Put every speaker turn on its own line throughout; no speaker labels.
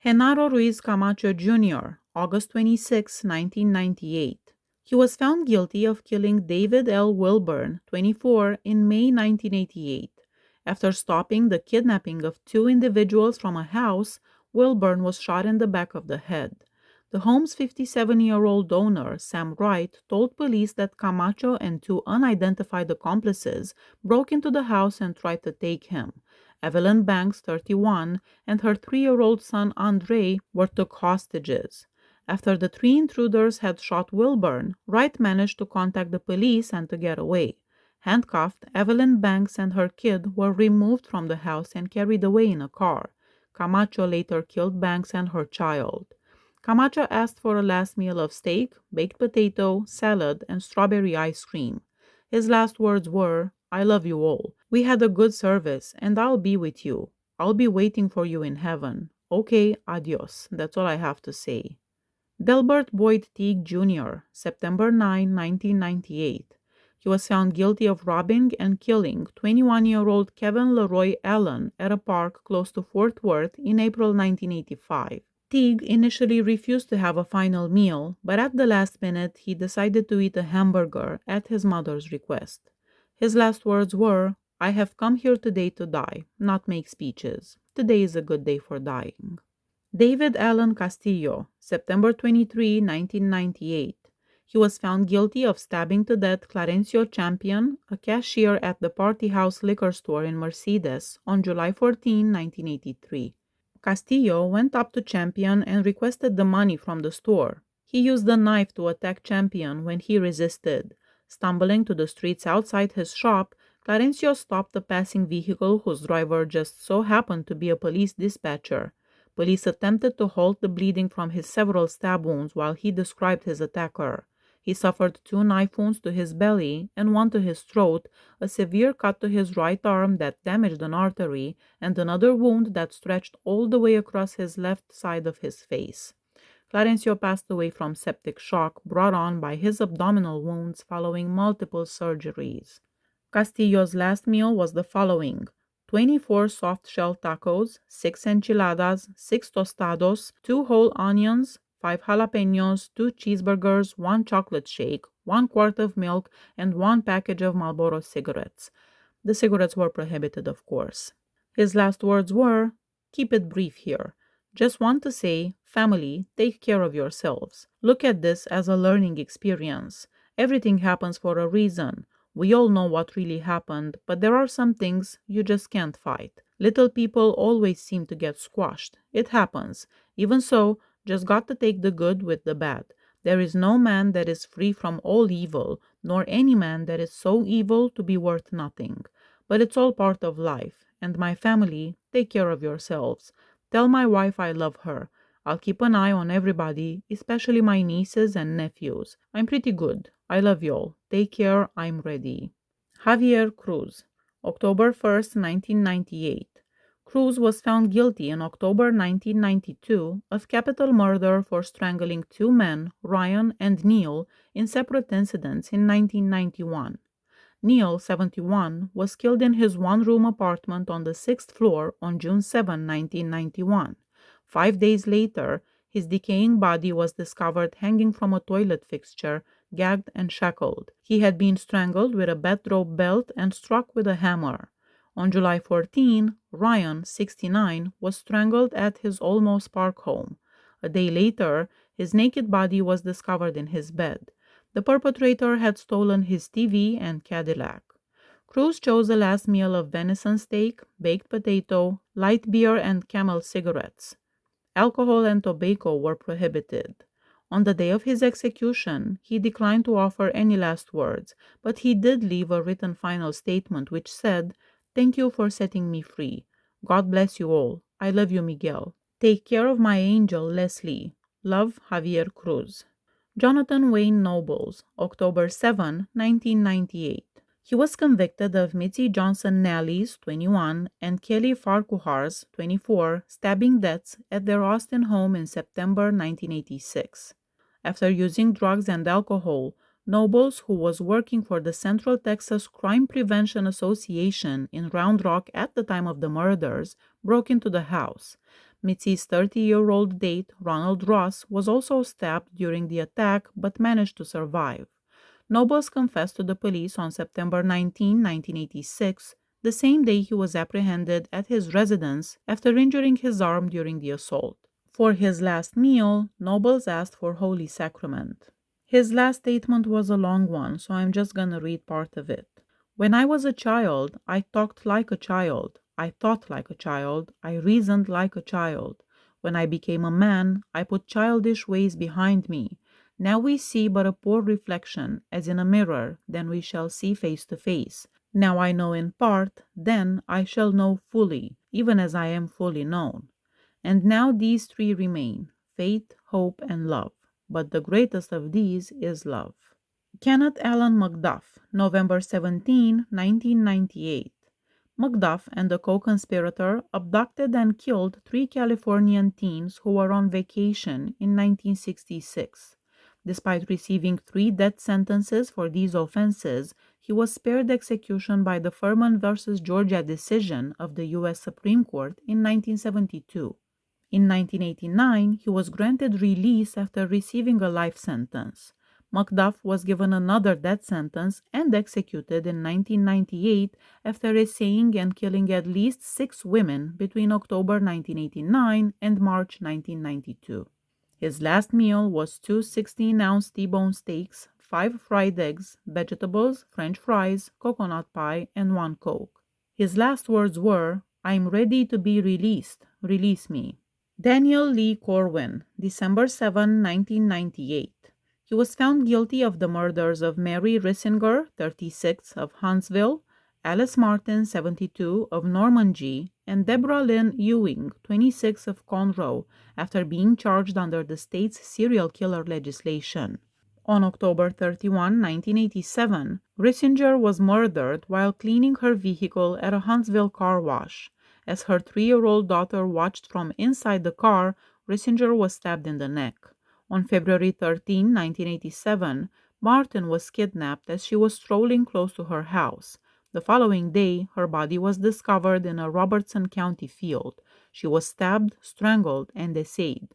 Genaro Ruiz Camacho Jr., August 26, 1998. He was found guilty of killing David L. Wilburn, 24, in May 1988. After stopping the kidnapping of two individuals from a house, Wilburn was shot in the back of the head. The home's 57-year-old owner, Sam Wright, told police that Camacho and two unidentified accomplices broke into the house and tried to take him. Evelyn Banks, 31, and her 3-year-old son Andre were took hostages. After the three intruders had shot Wilburn, Wright managed to contact the police and to get away. Handcuffed, Evelyn Banks and her kid were removed from the house and carried away in a car. Camacho later killed Banks and her child. Camacho asked for a last meal of steak, baked potato, salad, and strawberry ice cream. His last words were, "I love you all. We had a good service, and I'll be with you. I'll be waiting for you in heaven. Okay, adios. That's all I have to say." Delbert Boyd Teague Jr., September 9, 1998. He was found guilty of robbing and killing 21-year-old Kevin Leroy Allen at a park close to Fort Worth in April 1985. Teague initially refused to have a final meal, but at the last minute he decided to eat a hamburger at his mother's request. His last words were, "I have come here today to die, not make speeches. Today is a good day for dying." David Allen Castillo, September 23, 1998. He was found guilty of stabbing to death Clarencio Champion, a cashier at the Party House liquor store in Mercedes, on July 14, 1983. Castillo went up to Champion and requested the money from the store. He used a knife to attack Champion when he resisted. Stumbling to the streets outside his shop, Clarencio stopped a passing vehicle whose driver just so happened to be a police dispatcher. Police attempted to halt the bleeding from his several stab wounds while he described his attacker. He suffered 2 knife wounds to his belly and 1 to his throat, a severe cut to his right arm that damaged an artery, and another wound that stretched all the way across his left side of his face. Clarencio passed away from septic shock brought on by his abdominal wounds following multiple surgeries. Castillo's last meal was the following: 24 soft-shell tacos, 6 enchiladas, 6 tostados, 2 whole onions, 5 jalapenos, 2 cheeseburgers, 1 chocolate shake, 1 quart of milk, and 1 package of Marlboro cigarettes. The cigarettes were prohibited, of course. His last words were, "Keep it brief here. Just want to say, family, take care of yourselves. Look at this as a learning experience. Everything happens for a reason. We all know what really happened, but there are some things you just can't fight. Little people always seem to get squashed. It happens. Even so, just got to take the good with the bad. There is no man that is free from all evil, nor any man that is so evil to be worth nothing. But it's all part of life. And my family, take care of yourselves. Tell my wife I love her. I'll keep an eye on everybody, especially my nieces and nephews. I'm pretty good. I love y'all. Take care. I'm ready." Javier Cruz, October 1st, 1998. Cruz was found guilty in October 1992 of capital murder for strangling 2 men, Ryan and Neil, in separate incidents in 1991. Neil, 71, was killed in his one-room apartment on the 6th floor on June 7, 1991. 5 days later, his decaying body was discovered hanging from a toilet fixture, gagged and shackled. He had been strangled with a bathrobe belt and struck with a hammer. On July 14, Ryan, 69, was strangled at his Olmos Park home. A day later, his naked body was discovered in his bed. The perpetrator had stolen his TV and Cadillac. Cruz chose a last meal of venison steak, baked potato, light beer, and Camel cigarettes. Alcohol and tobacco were prohibited. On the day of his execution, he declined to offer any last words, but he did leave a written final statement which said, "Thank you for setting me free. God bless you all. I love you, Miguel. Take care of my angel, Leslie. Love, Javier Cruz." Jonathan Wayne Nobles, October 7, 1998. He was convicted of Mitzi Johnson Nally's, 21, and Kelly Farquhar's, 24, stabbing deaths at their Austin home in September 1986. After using drugs and alcohol, Nobles, who was working for the Central Texas Crime Prevention Association in Round Rock at the time of the murders, broke into the house. Mitzi's 30-year-old date, Ronald Ross, was also stabbed during the attack but managed to survive. Nobles confessed to the police on September 19, 1986, the same day he was apprehended at his residence after injuring his arm during the assault. For his last meal, Nobles asked for Holy Sacrament. His last statement was a long one, so I'm just gonna read part of it. When I was a child, I talked like a child. I thought like a child. I reasoned like a child. When I became a man, I put childish ways behind me. Now we see but a poor reflection, as in a mirror, then we shall see face to face. Now I know in part, then I shall know fully, even as I am fully known. And now these three remain, faith, hope, and love. But the greatest of these is love. Kenneth Allen McDuff, November 17, 1998. McDuff and a co-conspirator abducted and killed three Californian teens who were on vacation in 1966. Despite receiving 3 death sentences for these offenses, he was spared execution by the Furman v. Georgia decision of the U.S. Supreme Court in 1972. In 1989, he was granted release after receiving a life sentence. McDuff was given another death sentence and executed in 1998 after essaying and killing at least 6 women between October 1989 and March 1992. His last meal was 2 16-ounce T-bone steaks, 5 fried eggs, vegetables, French fries, coconut pie, and 1 Coke. His last words were, "I'm ready to be released. Release me." Daniel Lee Corwin, December 7, 1998. He was found guilty of the murders of Mary Rissinger, 36, of Huntsville, Alice Martin, 72, of Normandy, and Deborah Lynn Ewing, 26, of Conroe, after being charged under the state's serial killer legislation. On October 31, 1987, Rissinger was murdered while cleaning her vehicle at a Huntsville car wash. As her 3-year-old daughter watched from inside the car, Rissinger was stabbed in the neck. On February 13, 1987, Martin was kidnapped as she was strolling close to her house. The following day, her body was discovered in a Robertson County field. She was stabbed, strangled, and essayed.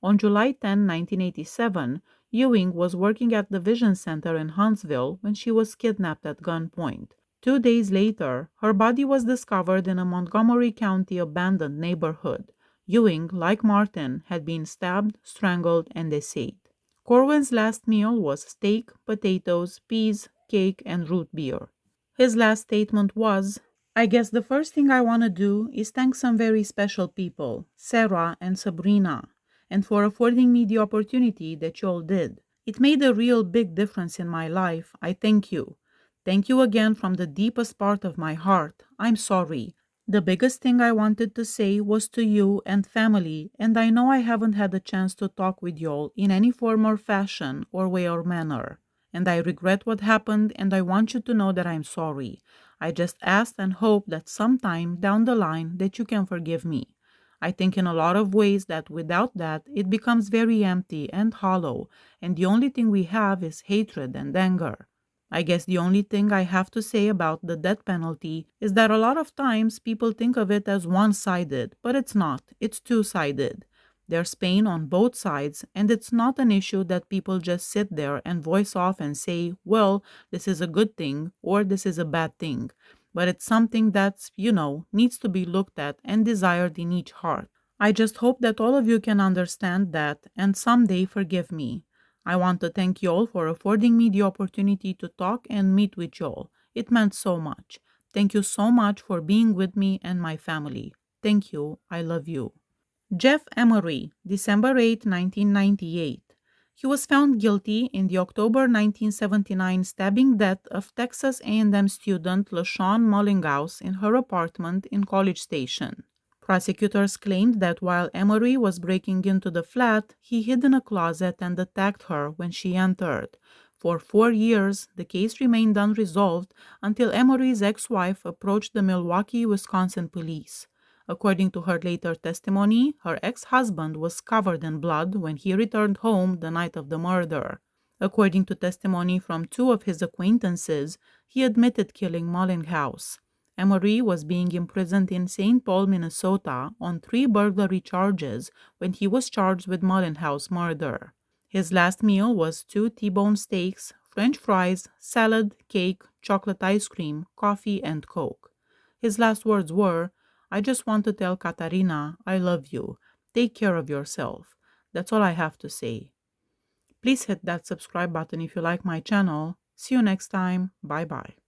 On July 10, 1987, Ewing was working at the Vision Center in Huntsville when she was kidnapped at gunpoint. 2 days later, her body was discovered in a Montgomery County abandoned neighborhood. Ewing, like Martin, had been stabbed, strangled, and essayed. Corwin's last meal was steak, potatoes, peas, cake, and root beer. His last statement was, "I guess the first thing I want to do is thank some very special people, Sarah and Sabrina, and for affording me the opportunity that y'all did. It made a real big difference in my life. I thank you. Thank you again from the deepest part of my heart. I'm sorry. The biggest thing I wanted to say was to you and family, and I know I haven't had a chance to talk with y'all in any form or fashion or way or manner. And I regret what happened, and I want you to know that I'm sorry. I just ask and hope that sometime down the line that you can forgive me. I think in a lot of ways that without that, it becomes very empty and hollow, and the only thing we have is hatred and anger. I guess the only thing I have to say about the death penalty is that a lot of times people think of it as one-sided, but it's not. It's two-sided. There's pain on both sides, and it's not an issue that people just sit there and voice off and say, well, this is a good thing or this is a bad thing. But it's something that's, needs to be looked at and desired in each heart. I just hope that all of you can understand that and someday forgive me. I want to thank y'all for affording me the opportunity to talk and meet with y'all. It meant so much. Thank you so much for being with me and my family. Thank you. I love you. Jeff Emory, December 8, 1998. He was found guilty in the October 1979 stabbing death of Texas A&M student LaShawn Mullinghouse in her apartment in College Station. Prosecutors claimed that while Emory was breaking into the flat, he hid in a closet and attacked her when she entered. For 4 years, the case remained unresolved until Emory's ex-wife approached the Milwaukee, Wisconsin police. According to her later testimony, her ex-husband was covered in blood when he returned home the night of the murder. According to testimony from 2 of his acquaintances, he admitted killing Mullinghouse. Emory was being imprisoned in St. Paul, Minnesota on 3 burglary charges when he was charged with Mullenhouse murder. His last meal was 2 T-bone steaks, French fries, salad, cake, chocolate ice cream, coffee, and Coke. His last words were, "I just want to tell Katarina, I love you. Take care of yourself. That's all I have to say." Please hit that subscribe button if you like my channel. See you next time. Bye bye.